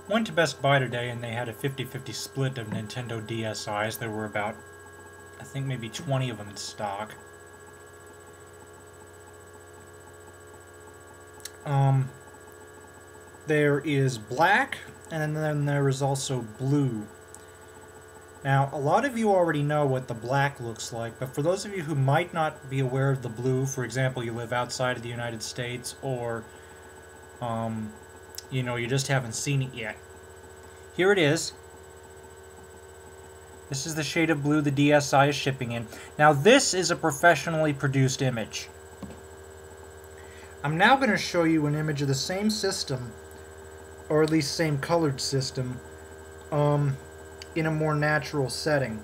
Went to Best Buy today and they had a 50-50 split of Nintendo DSIs. There were about, I think maybe 20 of them in stock. There is black, and then there is also blue. Now, a lot of you already know what the black looks like, but for those of you who might not be aware of the blue, for example, you live outside of the United States, or, you know, you just haven't seen it yet. Here it is. This is the shade of blue the DSi is shipping in. Now, this is a professionally produced image. I'm now going to show you an image of the same system, or at least same colored system, in a more natural setting.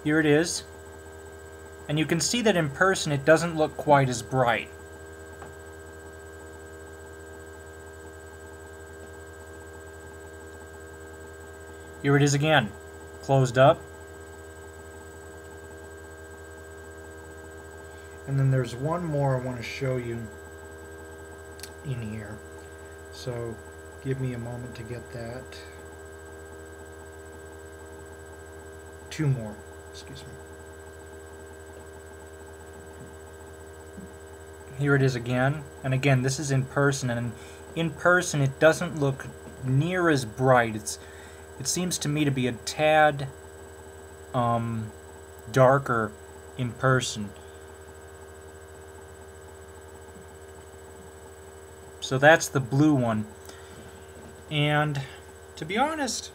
Here it is. And you can see that in person it doesn't look quite as bright. Here it is again, closed up. And then there's one more I want to show you in here. So give me a moment to get that. Two more, excuse me. Here it is again. And again, this is in person, and in person it doesn't look near as bright. It seems to me to be a tad darker in person. So that's the blue one. And to be honest,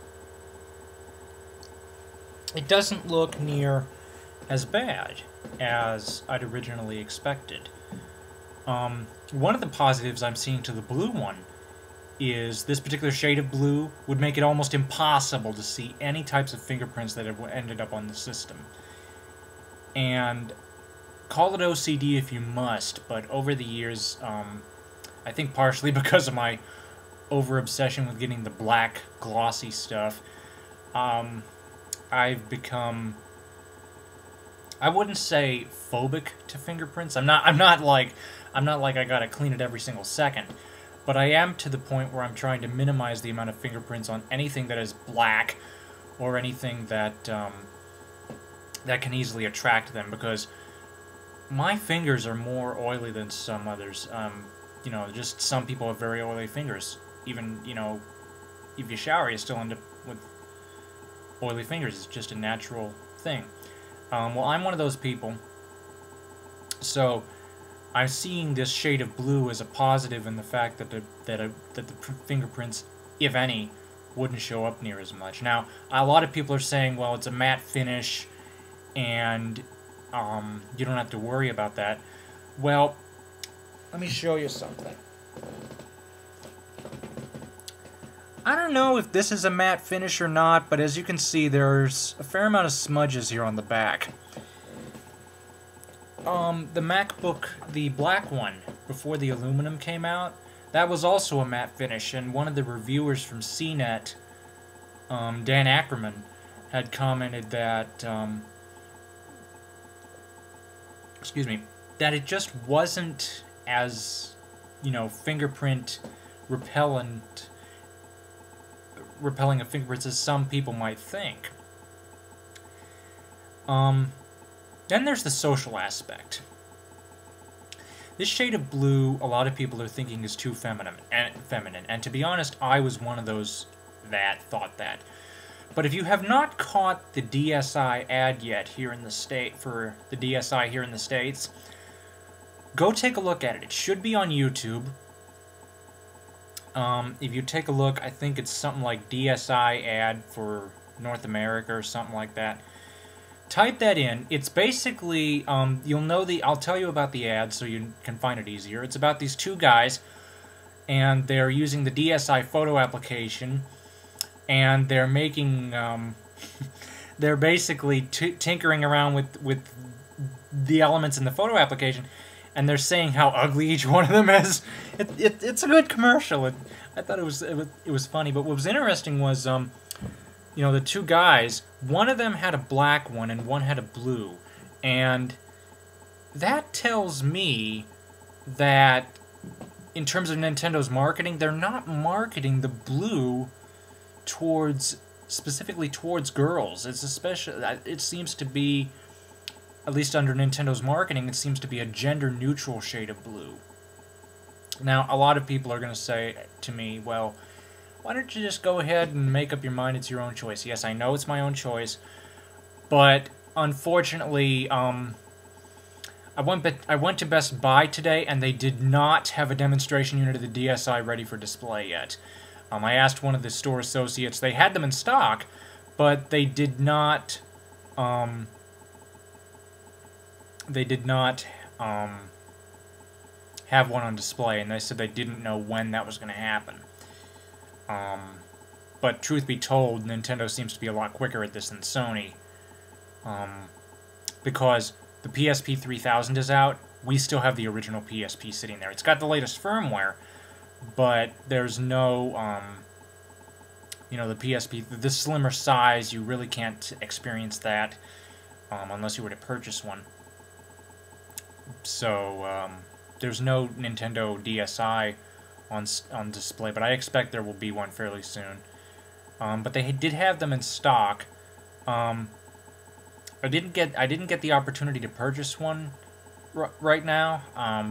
it doesn't look near as bad as I'd originally expected. One of the positives I'm seeing to the blue one is this particular shade of blue would make it almost impossible to see any types of fingerprints that have ended up on the system. And call it OCD if you must, but over the years, I think partially because of my over-obsession with getting the black, glossy stuff, I've become, I wouldn't say phobic to fingerprints. I'm not like I gotta clean it every single second. But I am to the point where I'm trying to minimize the amount of fingerprints on anything that is black or anything that that can easily attract them, because my fingers are more oily than some others. You know, just some people have very oily fingers. Even, you know, if you shower, you still end up with oily fingers. It's just a natural thing. Well, I'm one of those people, so I'm seeing this shade of blue as a positive in the fact that the fingerprints, if any, wouldn't show up near as much. Now, a lot of people are saying, well, it's a matte finish, and you don't have to worry about that. Well, let me show you something. I don't know if this is a matte finish or not, but as you can see, there's a fair amount of smudges here on the back. The MacBook, the black one, before the aluminum came out, that was also a matte finish, and one of the reviewers from CNET, Dan Ackerman, had commented that, excuse me, that it just wasn't as, you know, fingerprint repelling of fingerprints as some people might think. Then there's the social aspect. This shade of blue, a lot of people are thinking is too feminine, and to be honest, I was one of those that thought that. But if you have not caught the DSi ad yet here in the state, for the DSi here in the States, go take a look at it. It should be on YouTube. If you take a look, I think it's something like DSi ad for North America or something like that. Type that in. It's basically, you'll know I'll tell you about the ad so you can find it easier. It's about these two guys, and they're using the DSi photo application, and they're making, they're basically tinkering around with the elements in the photo application, and they're saying how ugly each one of them is. It's a good commercial. I thought it was funny, but what was interesting was, you know, the two guys, one of them had a black one and one had a blue, and that tells me that in terms of Nintendo's marketing, they're not marketing the blue specifically towards girls. It seems to be, at least under Nintendo's marketing, it seems to be a gender-neutral shade of blue. Now, a lot of people are going to say to me, well, why don't you just go ahead and make up your mind? It's your own choice. Yes, I know it's my own choice, but unfortunately, I went to Best Buy today, and they did not have a demonstration unit of the DSi ready for display yet. I asked one of the store associates. They had them in stock, but they did not. Have one on display, and they said they didn't know when that was going to happen. But truth be told, Nintendo seems to be a lot quicker at this than Sony. Because the PSP 3000 is out, we still have the original PSP sitting there. It's got the latest firmware, but there's no, the PSP, the slimmer size, you really can't experience that unless you were to purchase one. So, there's no Nintendo DSi on display, but I expect there will be one fairly soon. But they did have them in stock. I didn't get the opportunity to purchase one right now,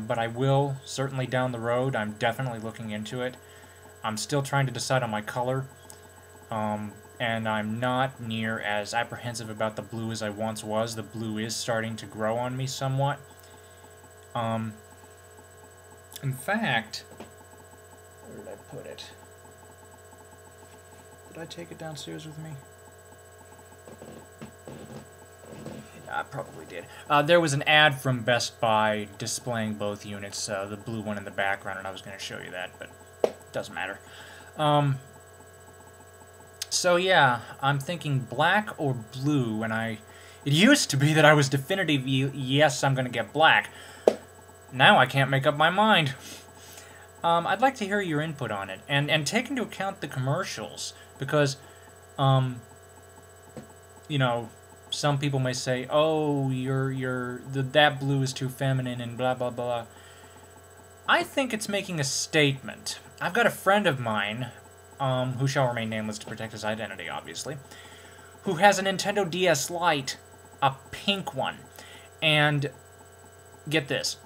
but I will certainly down the road. I'm definitely looking into it. I'm still trying to decide on my color, and I'm not near as apprehensive about the blue as I once was. The blue is starting to grow on me somewhat. In fact, where did I put it? Did I take it downstairs with me? I probably did. There was an ad from Best Buy displaying both units, the blue one in the background, and I was going to show you that, but it doesn't matter. So yeah, I'm thinking black or blue, and it used to be that I was definitive, yes, I'm going to get black. Now I can't make up my mind. I'd like to hear your input on it, and take into account the commercials, because, some people may say, oh, that blue is too feminine and blah, blah, blah. I think it's making a statement. I've got a friend of mine, who shall remain nameless to protect his identity, obviously, who has a Nintendo DS Lite, a pink one, and get this,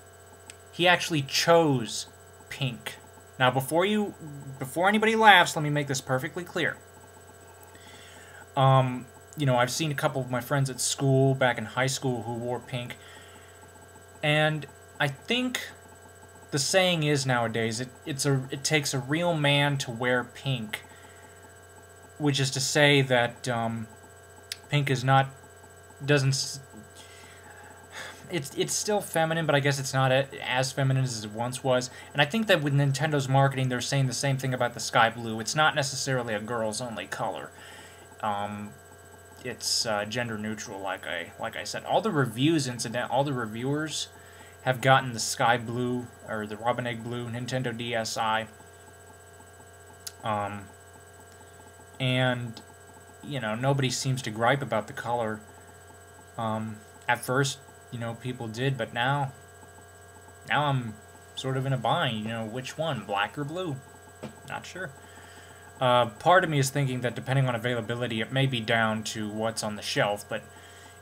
he actually chose pink. Now, before anybody laughs, let me make this perfectly clear. I've seen a couple of my friends at school, back in high school, who wore pink. And I think the saying is nowadays, it takes a real man to wear pink. Which is to say that pink is not, it's still feminine, but I guess it's not as feminine as it once was. And I think that with Nintendo's marketing, they're saying the same thing about the sky blue. It's not necessarily a girls-only color. It's gender neutral, like I said. All the reviewers have gotten the sky blue or the robin egg blue Nintendo DSi. And nobody seems to gripe about the color. At first, people did, but now I'm sort of in a bind. Which one, black or blue? Not sure. Part of me is thinking that depending on availability, it may be down to what's on the shelf, but,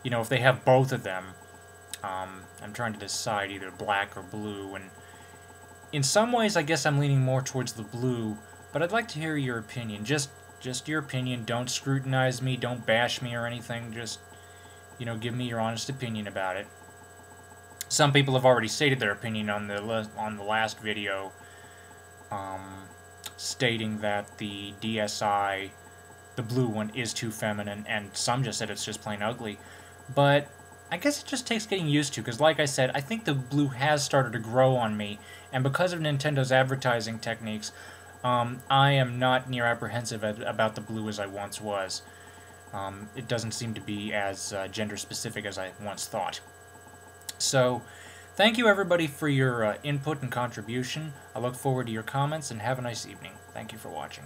if they have both of them, I'm trying to decide either black or blue, and in some ways, I guess I'm leaning more towards the blue, but I'd like to hear your opinion. Just your opinion. Don't scrutinize me, don't bash me or anything, just, give me your honest opinion about it. Some people have already stated their opinion on the last video, stating that the DSi, the blue one, is too feminine, and some just said it's just plain ugly. But I guess it just takes getting used to, because like I said, I think the blue has started to grow on me, and because of Nintendo's advertising techniques, I am not near apprehensive about the blue as I once was. It doesn't seem to be as gender-specific as I once thought. So, thank you everybody for your input and contribution. I look forward to your comments, and have a nice evening. Thank you for watching.